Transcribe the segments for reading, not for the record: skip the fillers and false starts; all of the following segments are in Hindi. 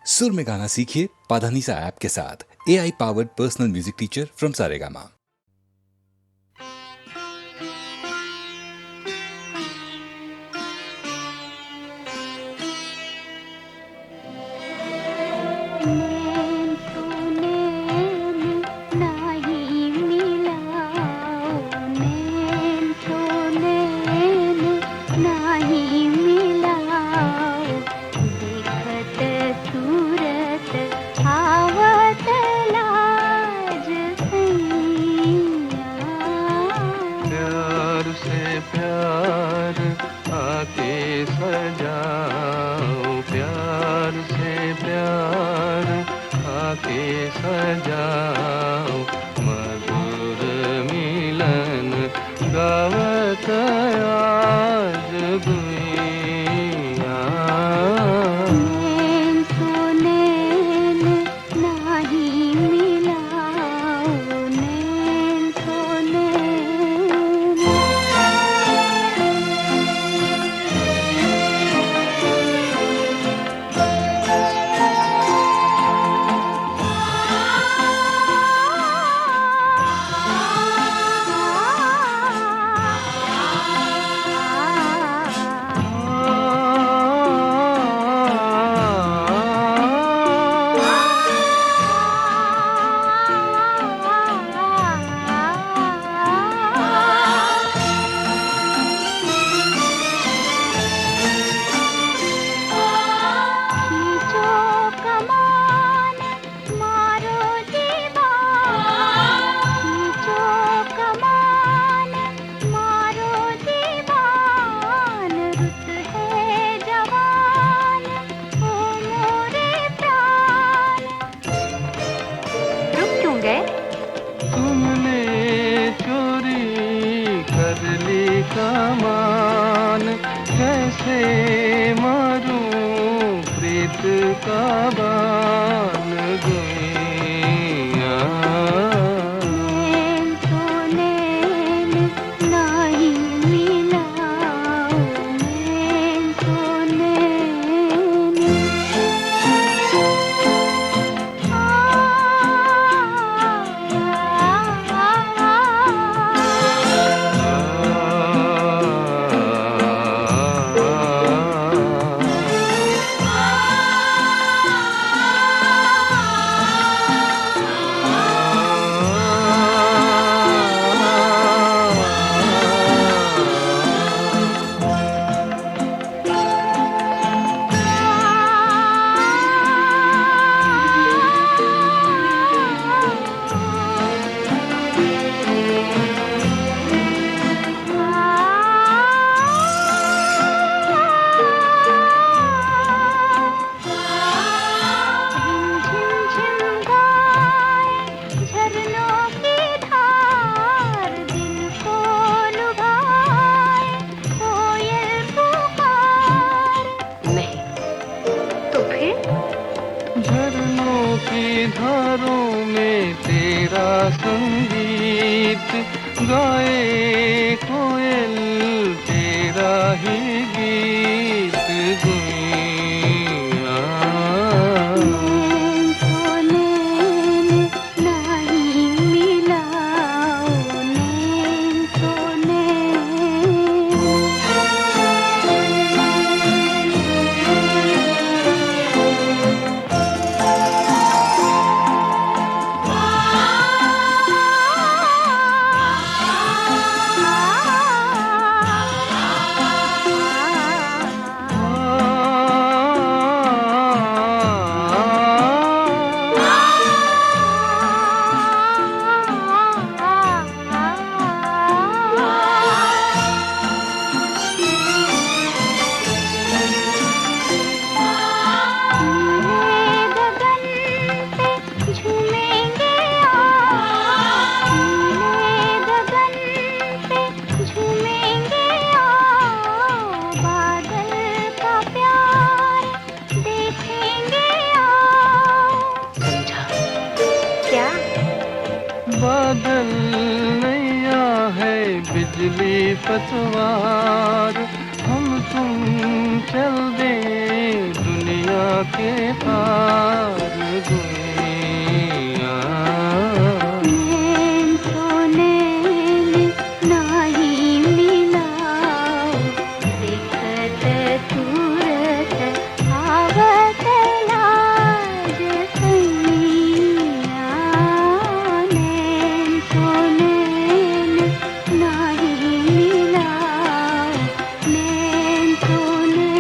सुर में गाना सीखिए पाधानीसा ऐप के साथ। AI powered personal music teacher from Saregama. प्यार आके सजाओ, प्यार से प्यार आके सजाओ, मधुर मिलन गावत आज गुइया। तुमने चोरी कर ली कमान, कैसे मारूं प्रीत का बान गुइया। झरनों की धारों में तेरा संगीत गाए, कोयल तेरा ही गीत गुइया। बादल नैया है बिजली पतवार, हम तुम चल दे दुनिया दुनिया के पार दुनिया। नैन तो नैन नाही मिलाओ, दिखत सूरत आवत लाज सैया। नैन तो नैन नाही मिलाओ, नैन तो नैन।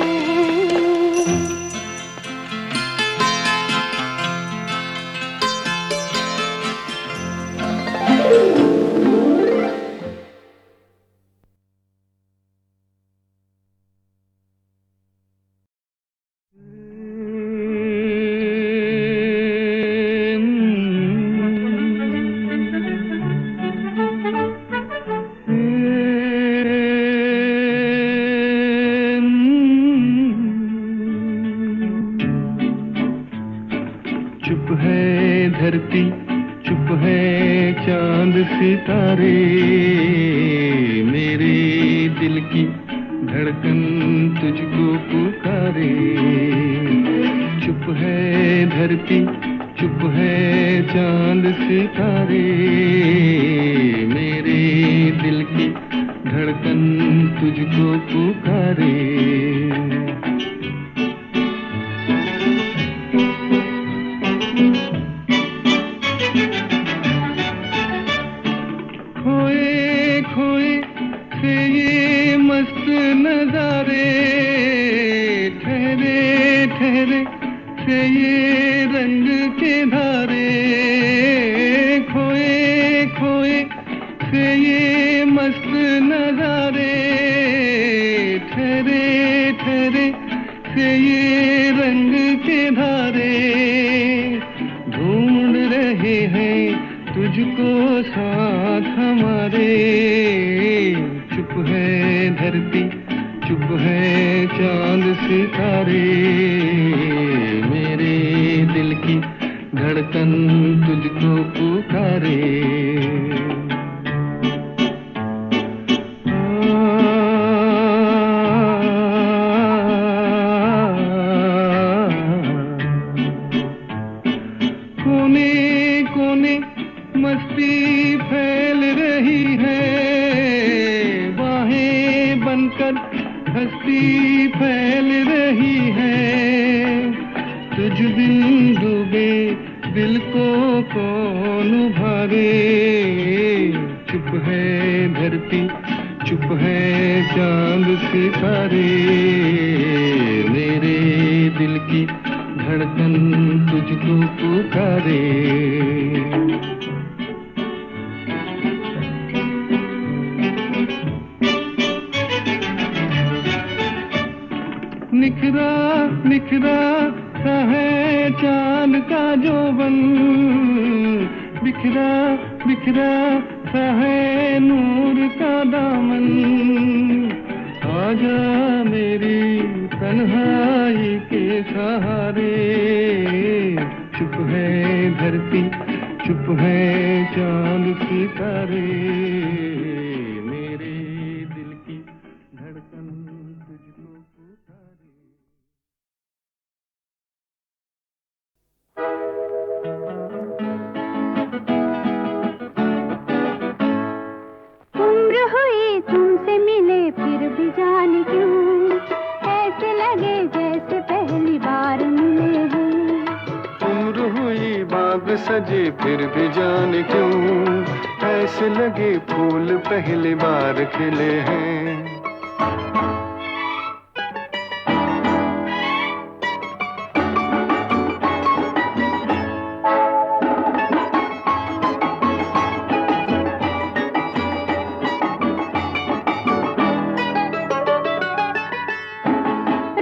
चुप है धरती, चुप है चांद सितारे, मेरे दिल की धड़कन तुझको पुकारे। चुप है धरती, चुप है चांद सितारे, मेरे दिल की धड़कन तुझको पुकारे। खोए खोए से ये मस्त नजारे, ठहरे ठहरे से ये रंग के धारे। खोए खोए से ये मस्त नजारे, ठहरे ठहरे से ये रंग के धारे। ढूंढ रहे हैं तुझको साथ हमारे। चुप है धरती, चुप है चांद सितारे, मेरे दिल की धड़कन तुझको पुकारे। कोने कोने मस्ती फैल रही है, बाहें बनकर हस्ती फैल रही है। तुझ बिन डूबे दिल को कौन उभारे। चुप है धरती, चुप है चांद सितारे, मेरे दिल की धड़कन तुझको पुकारे। निखरा निखरा सा है चांद का जोबन, बिखरा बिखरा सा है नूर का दामन। आजा मेरी तन्हाई के सहारे। चुप है धरती, चुप है चांद सितारे, मेरे दिल की धड़कन तुझको पुकारे। उम्र हुई तुमसे मिले फिर भी जाने क्यों, ऐसे लगे जैसे पहली बार मिले हैं। उम्र हुई बाग सजे फिर भी जाने क्यों, ऐसे लगे फूल पहली बार खिले हैं।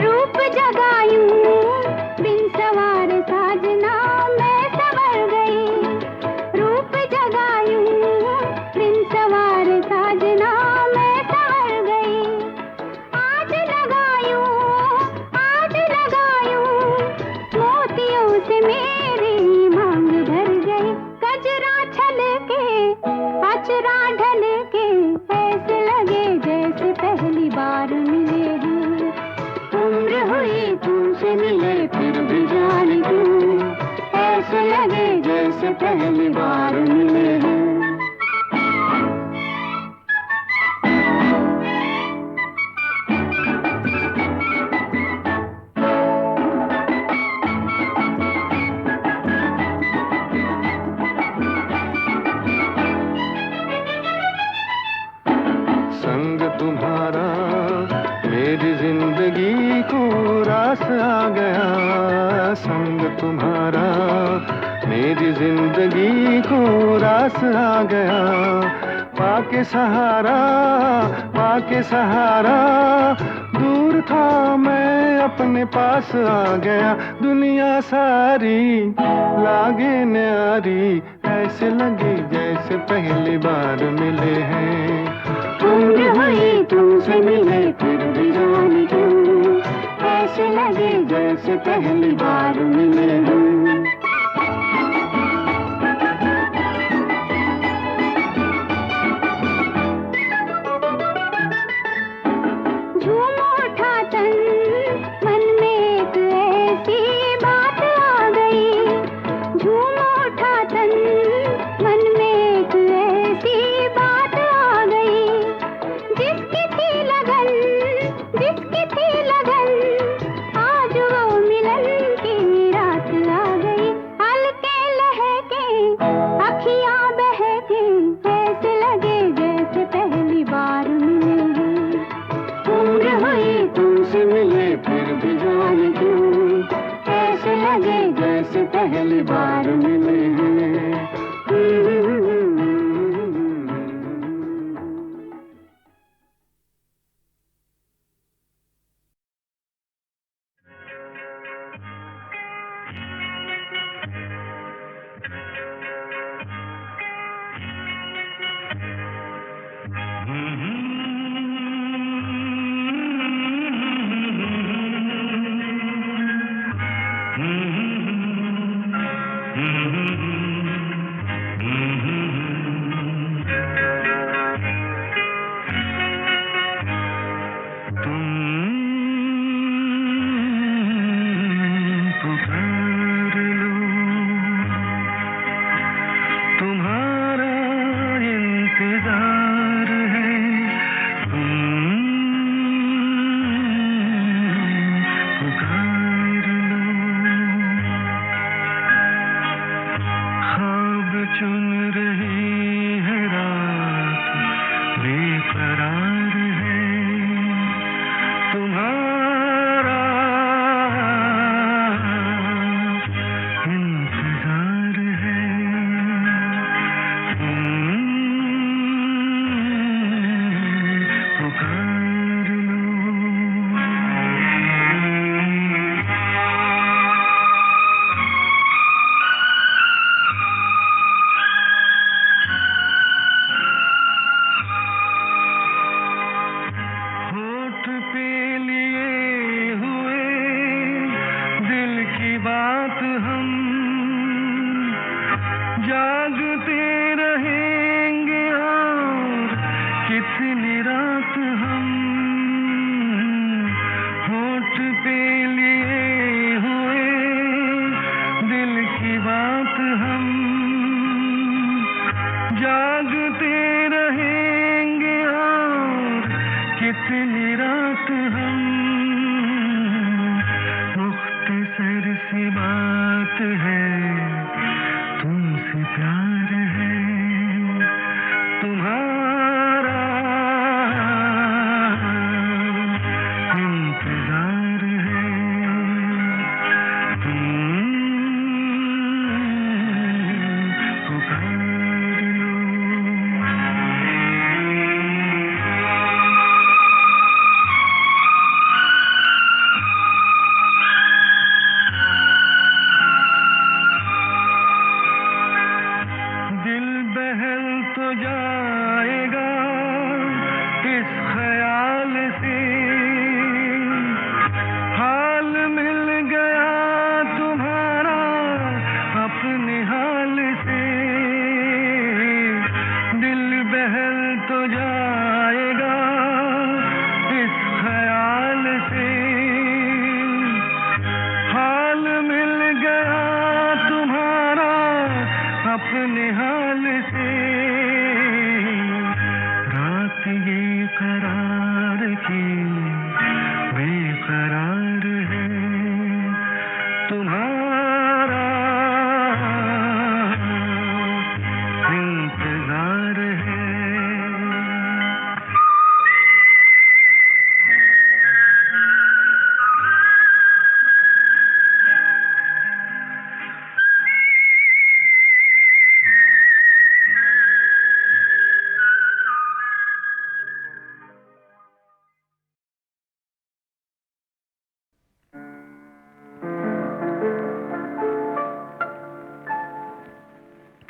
रूप जगायूं बिन सवार साजना मैं संवर गई। रूप जगायूं बिन सवार साजना मैं संवर गई। आज लगायूं मोतियों से मेरी मांग भर गई। गजरा छलके अचरा ढल के ऐसे लगे जैसे पहली बार मिले हैं। उम्र हुई तुमसे मिले जैसे पहली बार मिले हैं। संग तुम्हारा मेरी जिंदगी को रास आ गया, संग तुम्हारा मेरी जिंदगी को रास आ गया। पाके सहारा, पाके सहारा, दूर था मैं अपने पास आ गया। दुनिया सारी लागे न्यारी, ऐसे लगे जैसे पहली बार मिले हैं। उम्र हुई तुमसे मिले फिर भी जाने क्यों, ऐसे लगे जैसे पहली बार मिले हैं। झूम उठा तन, मन में एक ऐसी बात आ गई। झूम उठा तन, मन में एक ऐसी बात आ गई। जिसकी थी लगन, जिसकी थी लगन, आज वो मिलन की रात आ गई। हल्के लहके अखियां बहके, ऐसे लगे जैसे पहली बार मिले हैं। उम्र हुई तुमसे मिले फिर भी जाने क्यों, ऐसे लगे जैसे पहली बार मिले हैं।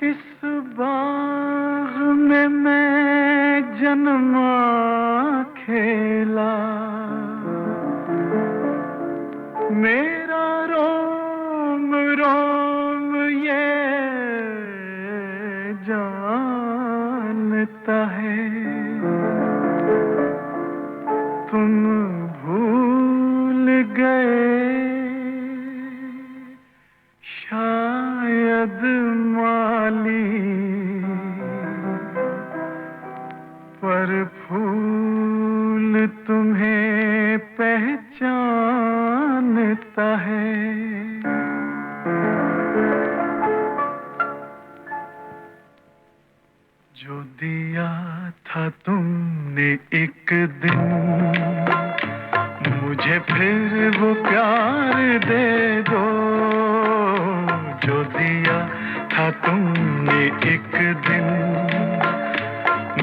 किस बाग में मैं जन्मा खेला, मेरा रोम रोम ये जानता है। तुम भूल गए शायद माली, पर फूल तुम्हें पहचानता है। जो दिया था तुमने एक दिन मुझे, फिर वो प्यार दे दो। जो दिया था तुमने एक दिन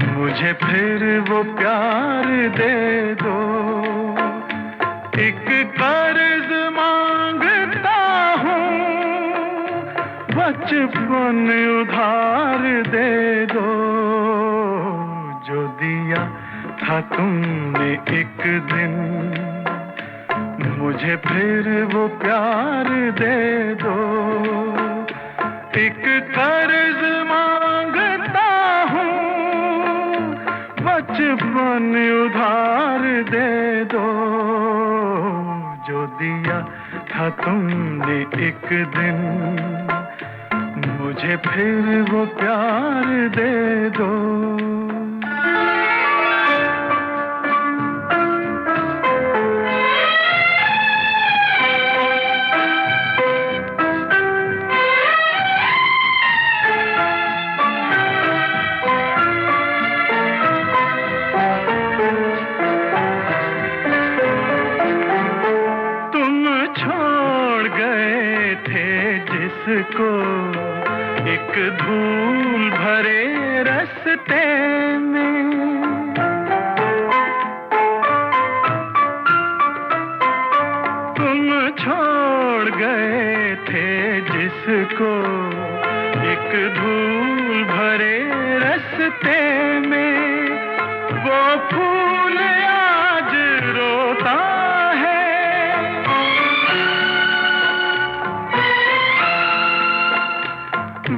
मुझे, फिर वो प्यार दे दो। एक कर्ज मांगता हूँ, बचपन उधार दे दो। जो दिया था तुमने एक दिन मुझे, फिर वो प्यार दे दो। एक कर्ज मांगता हूँ, बचपन उधार दे दो। जो दिया था तुमने एक दिन मुझे, फिर वो प्यार दे दो। जिसको एक धूल भरे रास्ते में, तुम छोड़ गए थे जिसको एक धूल भरे रास्ते में। वो फूल आज रोता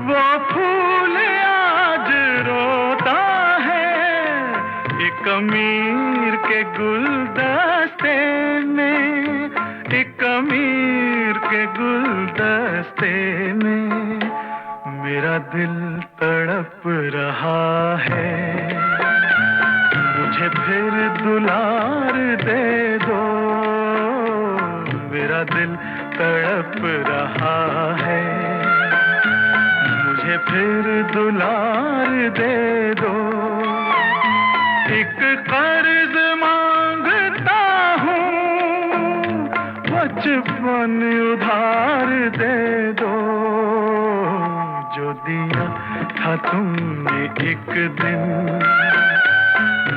वो फूल आज रोता है, एक अमीर के गुलदस्ते में, एक अमीर के गुलदस्ते में। मेरा दिल तड़प रहा है, मुझे फिर दुलार दे दो। मेरा दिल तड़प रहा है, मुझे फिर दुलार दे दो। एक कर्ज मांगता हूँ, बचपन उधार दे दो। जो दिया था तुमने एक दिन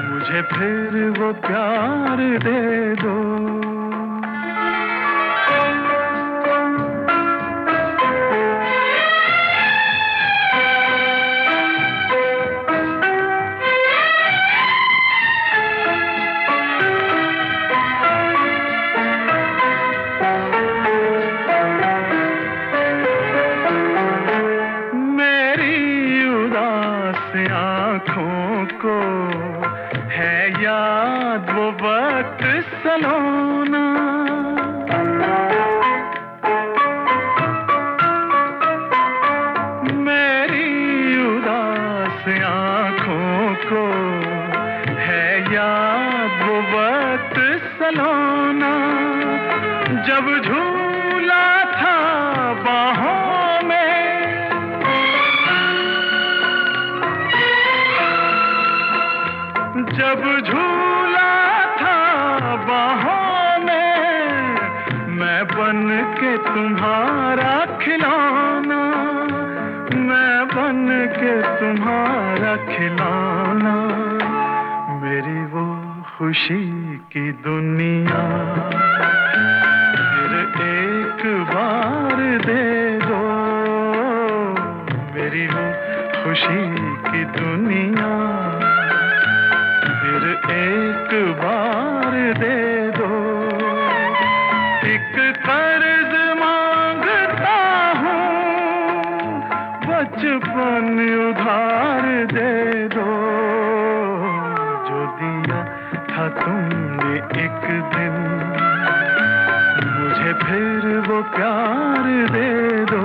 मुझे, फिर वो प्यार दे दो। आँखों को है याद वो वक्त सलोना, मेरी उदास आँखों को है याद वो वक्त सलोना। जब झूला था बाहों में, जब झूला था बाहों में, मैं बन के तुम्हारा खिलौना, मैं बन के तुम्हारा खिलौना। मेरी वो खुशी की दुनिया फिर एक बार दे दो। मेरी वो खुशी की दुनिया फिर एक बार दे दो। एक कर्ज मांगता हूँ, बचपन उधार दे दो। जो दिया था तुमने एक दिन, मुझे फिर वो प्यार दे दो।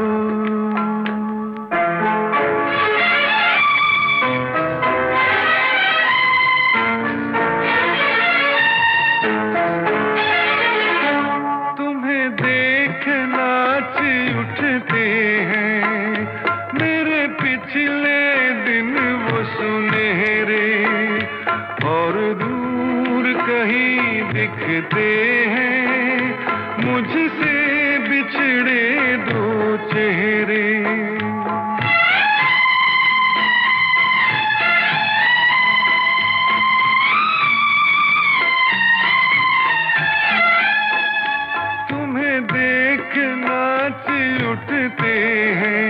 उठते हैं मेरे पिछले दिन वो सुनहरे, और दूर कहीं दिखते हैं मुझसे बिछड़े दो चेहरे। तुम्हें देख नाच उठते हैं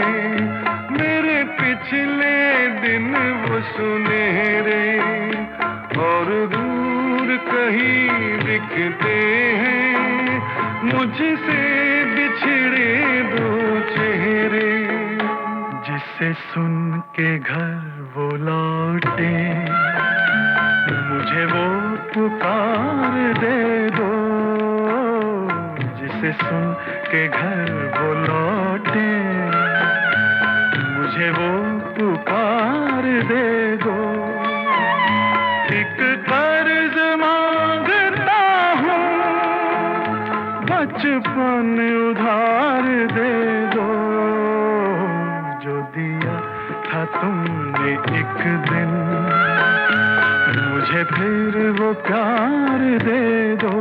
मेरे पिछले दिन वो सुनहरे, और दूर कहीं दिखते हैं मुझसे बिछड़े दो चेहरे। जिसे सुन के घर वो लौटे, मुझे वो पुकार दे दो। जिसे सुन के घर वो लौटे, मुझे वो पुकार दे दो। एक कर्ज मांगता हूँ, बचपन उधार दे दो। जो दिया था तुमने एक दिन, मुझे फिर वो प्यार दे दो।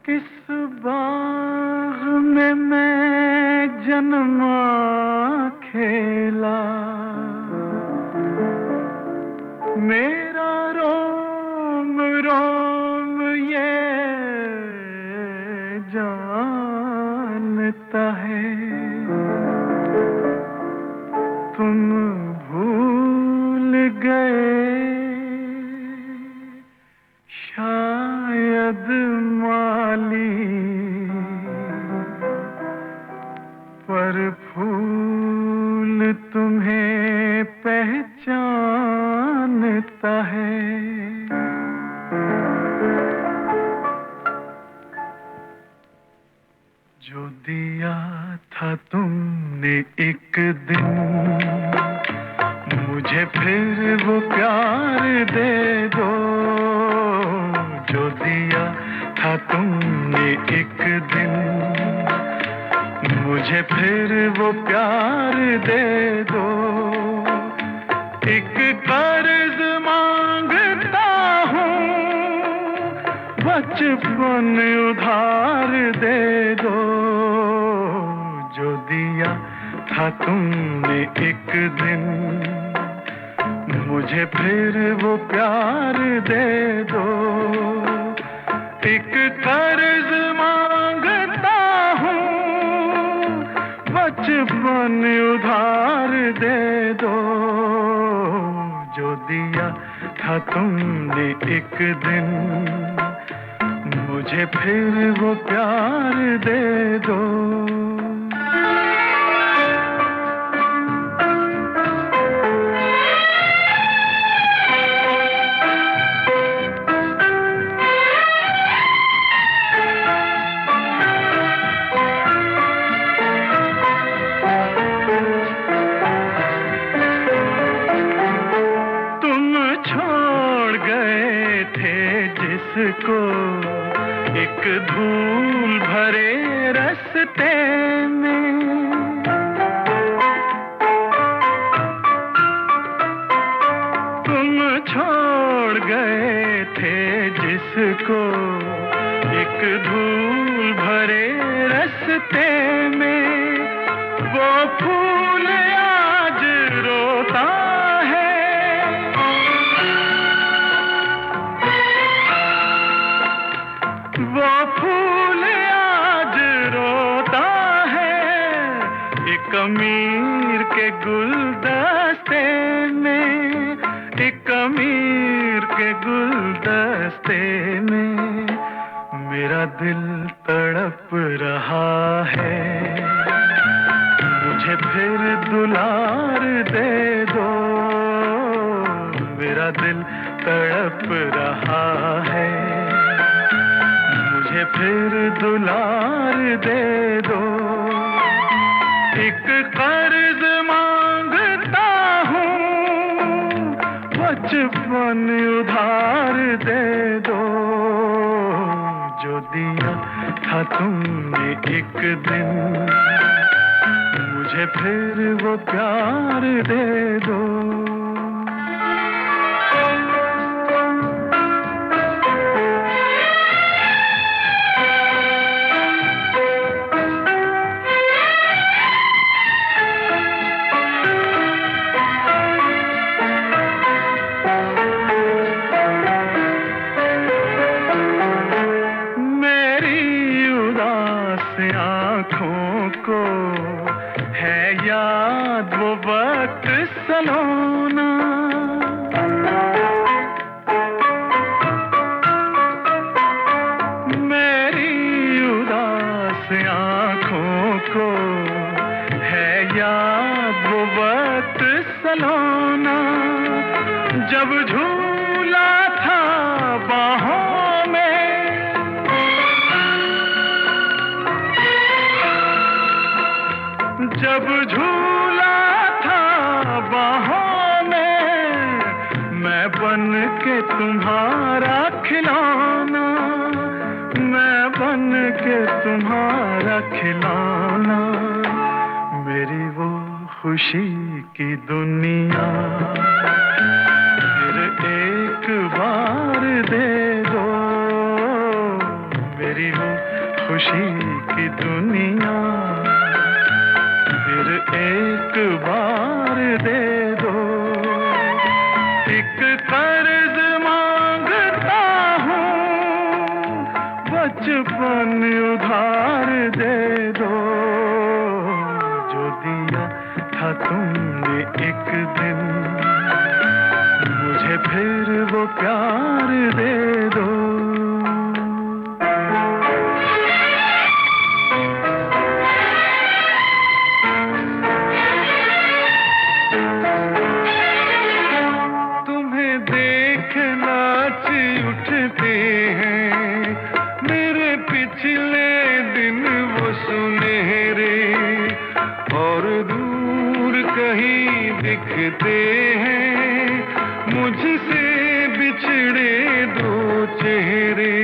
किस बाग में मैं जन्मा खेला, मेरा रोम रोम ये जानता है। तुम भूल गए शायद माली, पर फूल तुम्हें पहचानता है। जो दिया था तुमने एक दिन, मुझे फिर वो प्यार दे दो। जो दिया था तुमने एक दिन, मुझे फिर वो प्यार दे दो। एक कर्ज मांगता हूँ, बचपन उधार दे दो। जो दिया था तुमने एक दिन, मुझे फिर वो प्यार दे दो। एक कर्ज मांगता हूँ, बचपन उधार दे दो। जो दिया था तुमने एक दिन, मुझे फिर वो प्यार दे दो। को एक धूल भरे रास्ते में, तुम छोड़ गए थे जिसको एक धूल भरे रास्ते में। वो फूल आज रोता वो फूल आज रोता है, एक अमीर के गुलदस्ते में, एक अमीर के गुलदस्ते में। मेरा दिल तड़प रहा है, मुझे फिर दुलार दे दो। मेरा दिल तड़प रहा है, मुझे फिर दुलार दे दो। एक कर्ज मांगता हूँ, बचपन उधार दे दो। जो दिया था तुमने एक दिन, मुझे फिर वो प्यार दे दो। आँखों को है याद वो वक्त सलोना, मेरी उदास आँखों को है याद वो वक्त सलोना। जब झूला था बाहों में, जब झूला था बाहों में, मैं बन के तुम्हारा खिलौना, मैं बन के तुम्हारा खिलौना। मेरी वो खुशी की दुनिया फिर एक बार दे दो। मेरी वो खुशी की दुनिया फिर एक बार दे दो। एक कर्ज मांगता हूँ, बचपन उधार दे दो। जो दिया था तुमने एक दिन, मुझे फिर वो प्यार दे दो। उठते हैं मेरे पिछले दिन वो सुनहरे, और दूर कहीं दिखते हैं मुझसे बिछड़े दो चेहरे।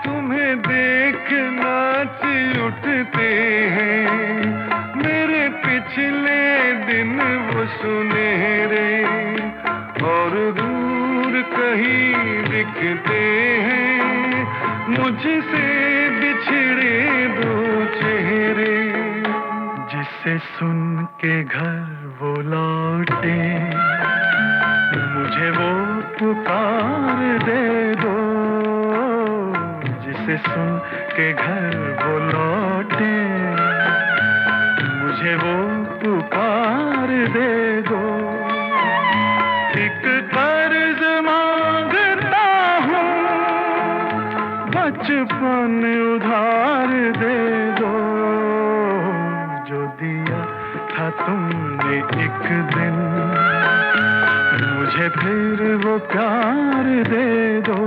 तुम्हें देख नाच उठते हैं मेरे पिछले दिन वो सुनहरे, और दूर कहीं दिखते हैं मुझसे बिछड़े दो चेहरे, जिसे सुन के घर वो लौटे, मुझे वो पुकार दे दो, जिसे सुन के घर वो लौटे, मुझे वो पुकार दे दो। एक कर्ज मांगता हूँ, बचपन उधार दे दो, जो दिया था तुमने एक दिन, मुझे फिर वो प्यार दे दो।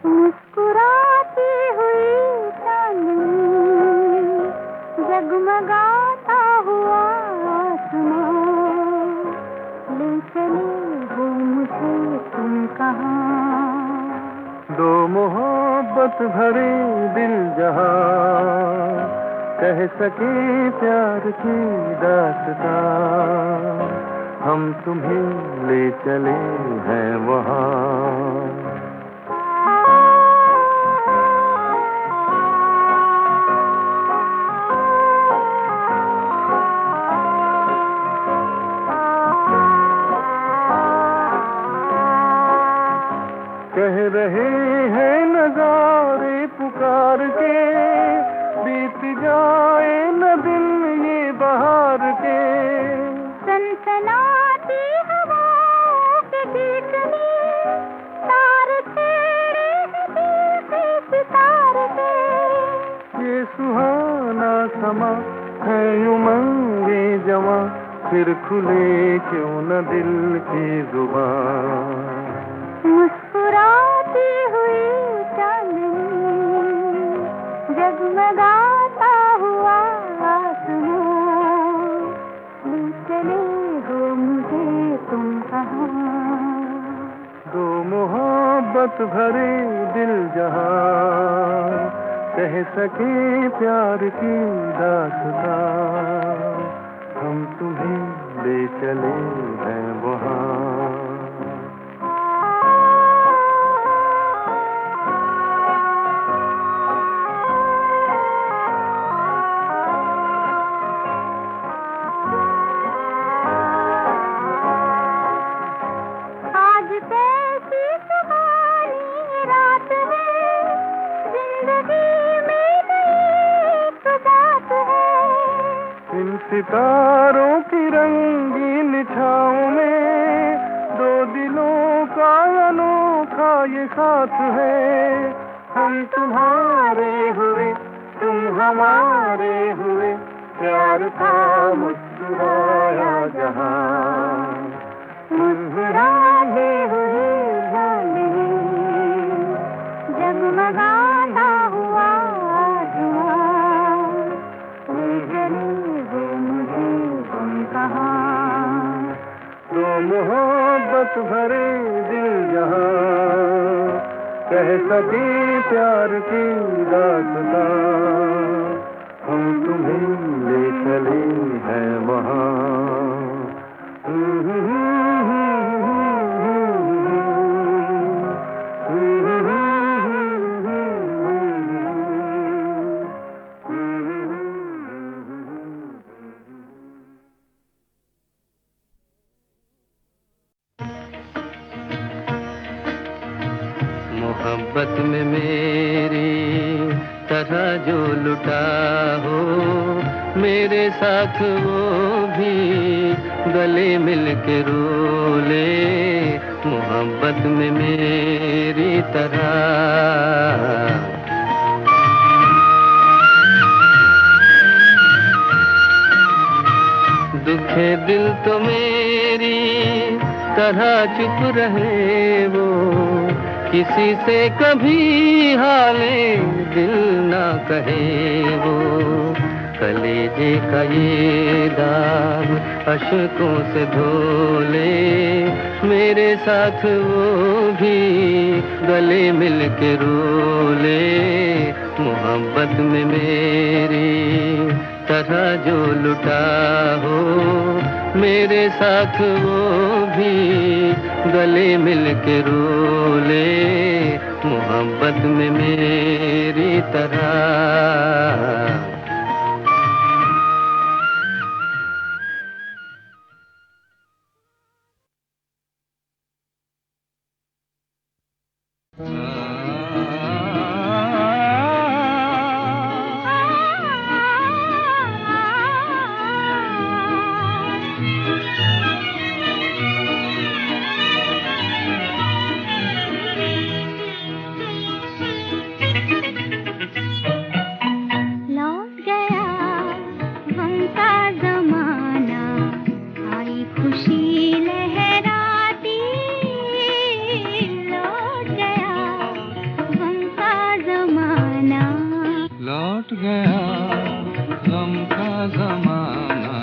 मुस्कुराती हुई चांदनी, जगमगाता हुआ आसमां, ले चले वो मुझे तुम कहाँ। दो मोहब्बत भरे दिल जहाँ, कह सके प्यार की दास्तां, हम तुम्हें ले चले हैं वहाँ। कह रहे हैं नजारे पुकार के, बीत जाए न दिन ये बहार के। सनसनाती हवाओं के गीत में तार छेड़े हैं दिल से सितार के। ये सुहाना समा है उमंगे जवां, फिर खुले क्यों न दिल की जुबान। मुस्कुराती हुई चांदनी, जगमगाता हुआ आसमां, ले चले हो मुझे तुम कहाँ। दो मोहब्बत भरे दिल जहाँ, कह सके प्यार की दास्तां, हम तुम्हें ले चले हैं वहाँ। सितारों की रंगीन छाँव में, दो दिलों का अनोखा ये साथ है। हम तुम्हारे हुए तुम हमारे हुए, प्यार का मुस्कुराया जहाँ। मुस्कुराते हुए जाने, जगमगाता हुआ आसमां, ले चले वो मुझे तुम कहाँ। दो मोहब्बत भरे दिल जहाँ, कह सके प्यार की दास्तां, हम तुम्हें ले चले हैं वहाँ। मोहब्बत में मेरी तरह जो लुटा हो, मेरे साथ वो भी गले मिल के रो ले। मोहब्बत में मेरी तरह दुखे दिल तो मेरी तरह चुप रहे वो, किसी से कभी हाले दिल ना कहे वो। कलेजे का ये दाग अश्कों से धो ले, मेरे साथ वो भी गले मिल के रो ले। मोहब्बत में मेरी तरह जो लुटा हो, मेरे साथ वो भी गले मिल के रो ले। मोहब्बत में मेरी तरह लौट गया गम का ज़माना,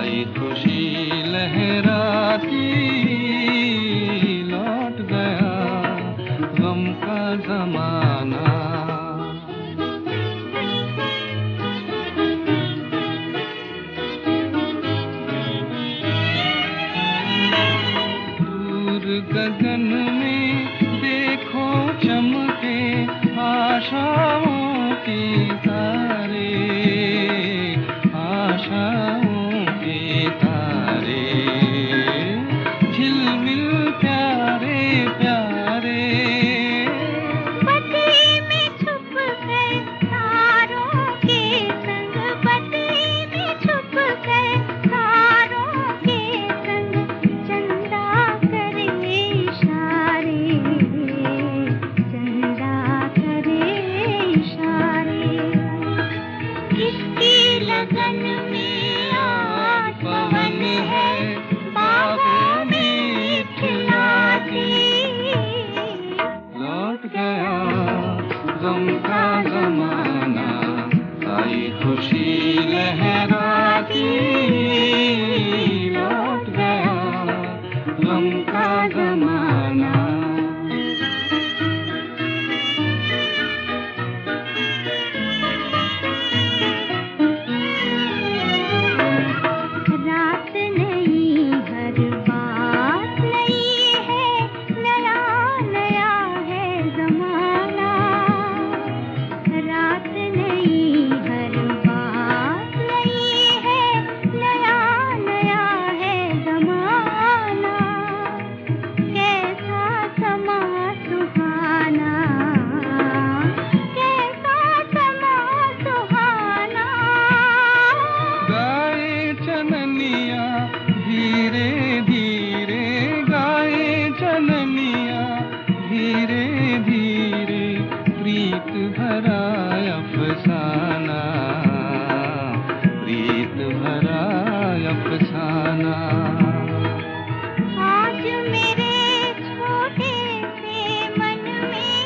आई खुशी लहराती। लौट गया गम का ज़माना। दूर गगन में देखो चमके आशाओं के तारे, आशाओं के तारे। झिलमिल प्यारे प्यारे, बत्ती में छुप गए तारों के संग, बत्ती में छुप गए तारों के संग। चंदा करे इशारे, चंदा करे इशारे। किसकी लगन में आज पवन है, बाहों में खिलाती। लौट गया गम का ज़माना, आई खुशी लहराती। लौट गया गम का ज़माना। रात नई हर बात नई है, नया नया है ज़माना। रात नई हर बात नई है, नया नया है ज़माना। कैसा समा सुहाना, कैसा समा सुहाना। गाए चननिया धीरे धीरे, गाए चननिया धीरे धीरे। प्रीत भरा अफसाना, प्रीत भरा अफसाना। आज मेरे छोटे से मन में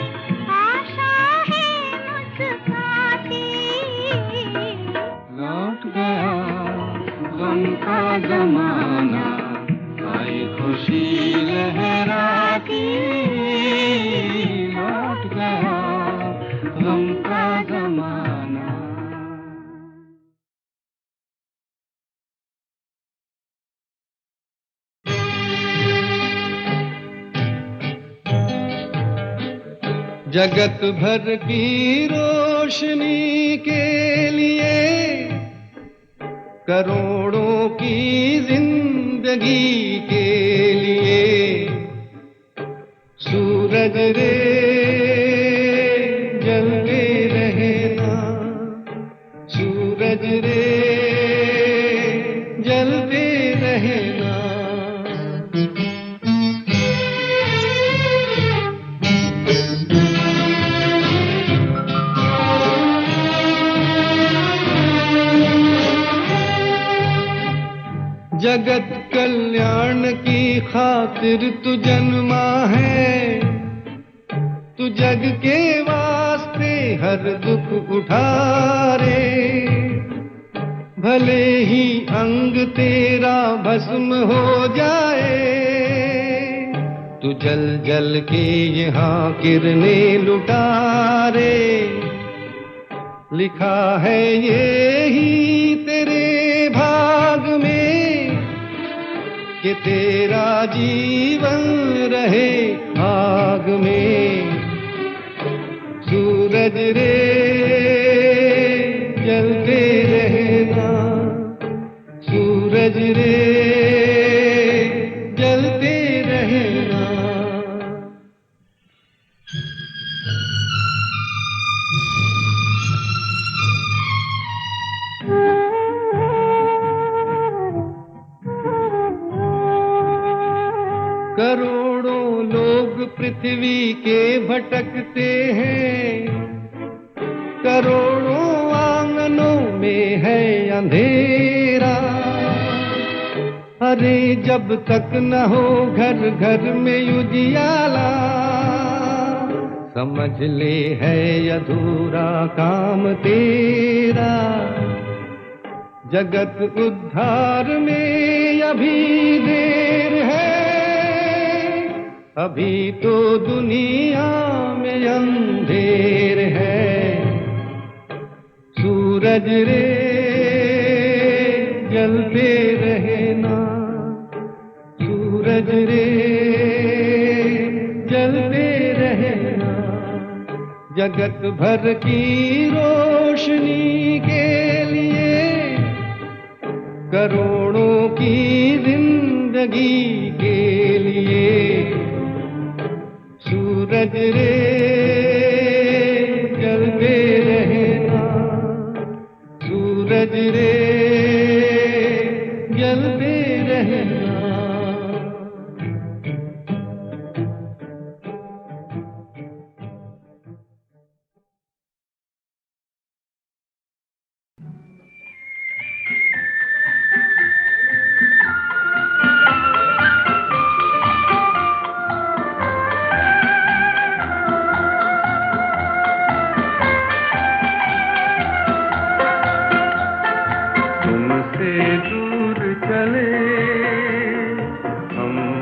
आशा है मुस्कुराती। लौट गया गम का ज़माना, आई खुशी लहराती। लौट गया गम का ज़माना। जगत भर की रोशनी के लिए करोड़ों की जिंदगी के लिए सूरज रे जलते रहना, सूरज रे जलते रहना। जगत कल्याण की खातिर तू जन्मा है, तू जग के वास्ते हर दुख उठा रे। भले ही अंग तेरा भस्म हो जाए, तू जल जल के यहाँ किरणें लुटा रे। लिखा है ये ही तेरे भाग में कि तेरा जीवन रहे आग में। सूरज रे जलते रहना, सूरज रे जलते रहना। करोड़ों लोग पृथ्वी के भटकते हैं, करोड़ों आंगनों में है अंधेरा। अरे जब तक न हो घर घर में उजियाला, समझ ले है अधूरा काम तेरा। जगत उद्धार में अभी देर है, अभी तो दुनिया में अंधेर है। सूरज रे जलते रहना, सूरज रे जलते रहना। जगत भर की रोशनी के लिए करोड़ों की जिंदगी के लिए सूरज रे जलते रहना, सूरज रे जलते रहना।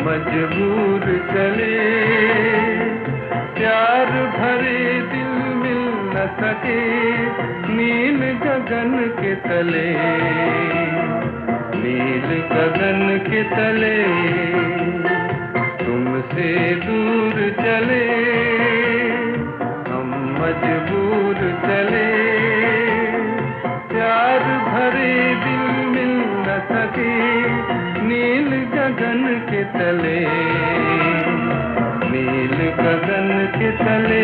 मजबूर चले, प्यार भरे दिल मिल न सके नील गगन के तले, नील गगन के तले। तुमसे दूर चले हम मजबूर चले, प्यार भरे दिल मिल न सके नील गगन के तले, नील गगन के तले।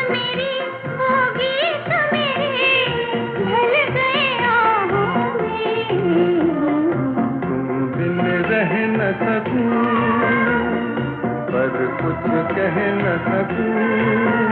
मेरी होगी तो मेरे ढल गए आहों में। तुम बिन रह न सकूं पर कुछ कह न सकूं।